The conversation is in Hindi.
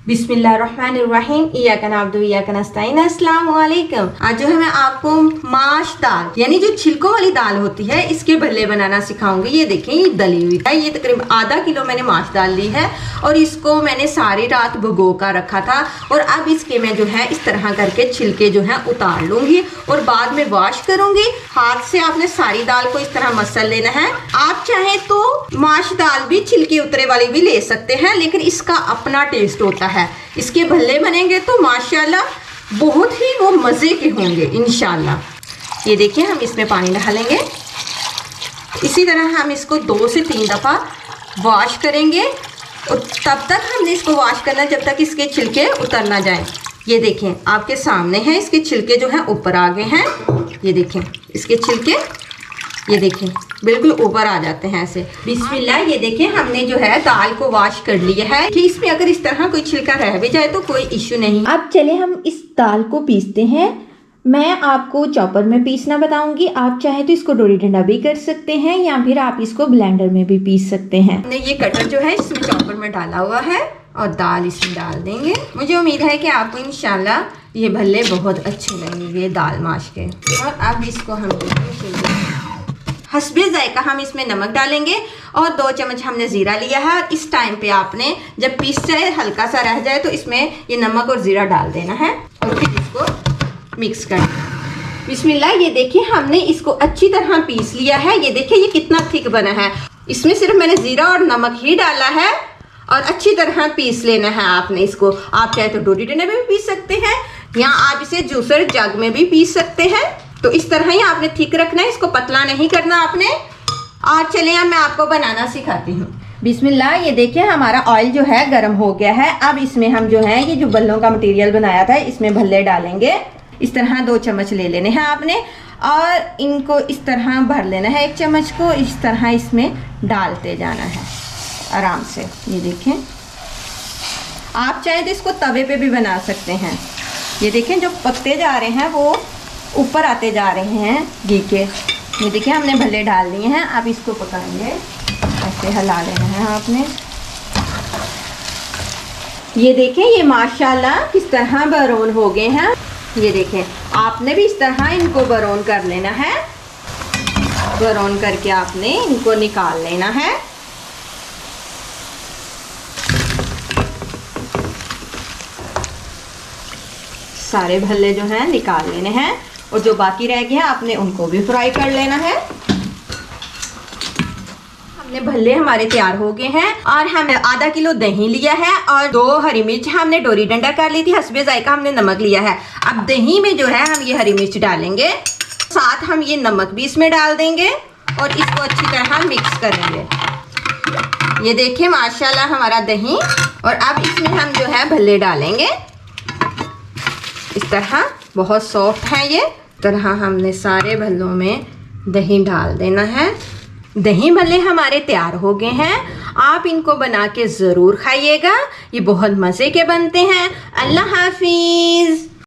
बिस्मिल्लाहिर्रहमानिर्रहीम इय्याका नअब्दु व इय्याका नस्तईन। अस्सलाम वालेकुम। आज जो है मैं आपको माश दाल यानी जो छिलकों वाली दाल होती है इसके भल्ले बनाना सिखाऊंगी। ये देखें, ये दली हुई है। ये तकरीबन आधा किलो मैंने माश दाल ली है और इसको मैंने सारी रात भिगो कर रखा था। और अब इसके मैं जो है इस तरह करके छिलके जो है उतार लूंगी और बाद में वॉश करूंगी। हाथ से आपने सारी दाल को इस तरह मसल लेना है। आप चाहें तो माश दाल भी छिलके उतरे वाली भी ले सकते हैं, लेकिन इसका अपना टेस्ट होता है। इसके भल्ले बनेंगे तो माशाल्लाह बहुत ही वो मज़े के होंगे इंशाल्लाह। ये देखिए, हम इसमें पानी डालेंगे। इसी तरह हम इसको 2 से 3 दफ़ा वॉश करेंगे और तब तक हमने इसको वॉश करना जब तक इसके छिलके उतर ना जाएं। ये देखें, आपके सामने है, इसके छिलके जो हैं ऊपर आ गए हैं। ये देखें, इसके छिलके ये देखें बिल्कुल ऊपर आ जाते हैं ऐसे। बिस्मिल्लाह। ये देखें, हमने जो है दाल को वॉश कर लिया है कि इसमें अगर इस तरह कोई छिलका रह भी जाए तो कोई इश्यू नहीं। अब चले हम इस दाल को पीसते हैं। मैं आपको चॉपर में पीसना बताऊंगी। आप चाहे तो इसको डोरी डंडा भी कर सकते हैं या फिर आप इसको ब्लेंडर में भी पीस सकते हैं। हमने ये कटर जो है इसमें चॉपर में डाला हुआ है और दाल इसमें डाल देंगे। मुझे उम्मीद है कि आपको इंशाल्लाह ये भल्ले बहुत अच्छे लगेंगे दाल माश के। और अब इसको हम हस्बे जायका हम इसमें नमक डालेंगे और 2 चम्मच हमने ज़ीरा लिया है। और इस टाइम पे आपने जब पीस जाए हल्का सा रह जाए तो इसमें ये नमक और ज़ीरा डाल देना है और फिर इसको मिक्स कर। बिस्मिल्लाह। ये देखिए, हमने इसको अच्छी तरह पीस लिया है। ये देखिए, ये कितना थिक बना है। इसमें सिर्फ मैंने ज़ीरा और नमक ही डाला है और अच्छी तरह पीस लेना है आपने इसको। आप चाहे तो डोरी डंडे में भी पीस सकते हैं या आप इसे जूसर जग में भी पीस सकते हैं। तो इस तरह ही आपने थिक रखना है, इसको पतला नहीं करना आपने। और चलिए अब मैं आपको बनाना सिखाती हूँ। बिस्मिल्लाह। ये देखिए, हमारा ऑयल जो है गर्म हो गया है। अब इसमें हम जो है ये जो बल्लों का मटेरियल बनाया था इसमें भल्ले डालेंगे। इस तरह 2 चम्मच ले लेने हैं आपने और इनको इस तरह भर लेना है। 1 चम्मच को इस तरह इसमें डालते जाना है आराम से। ये देखें, आप चाहे तो इसको तवे पे भी बना सकते हैं। ये देखें, जो पकते जा रहे हैं वो ऊपर आते जा रहे हैं घी के। ये देखिए, हमने भल्ले डाल दिए हैं। अब इसको पकाएंगे, ऐसे हिला लेना है आपने। ये देखें, ये माशाल्लाह किस तरह बरौन हो गए हैं। ये देखें, आपने भी इस तरह इनको बरौन कर लेना है। बरौन करके आपने इनको निकाल लेना है। सारे भल्ले जो हैं निकाल लेने हैं और जो बाकी रह गए हैं आपने उनको भी फ्राई कर लेना है। हमने भल्ले हमारे तैयार हो गए हैं और हमने आधा किलो दही लिया है और 2 हरी मिर्च हमने डोरी डंडा कर ली थी। हस्बे जायका हमने नमक लिया है। अब दही में जो है हम ये हरी मिर्च डालेंगे, साथ हम ये नमक भी इसमें डाल देंगे और इसको अच्छी तरह मिक्स करेंगे। ये देखिए माशाल्लाह हमारा दही। और अब इसमें हम जो है भल्ले डालेंगे इस तरह। बहुत सॉफ्ट है ये। तरह हमने सारे भल्लों में दही डाल देना है। दही भल्ले हमारे तैयार हो गए हैं। आप इनको बना के ज़रूर खाइएगा, ये बहुत मज़े के बनते हैं। अल्लाह हाफिज़।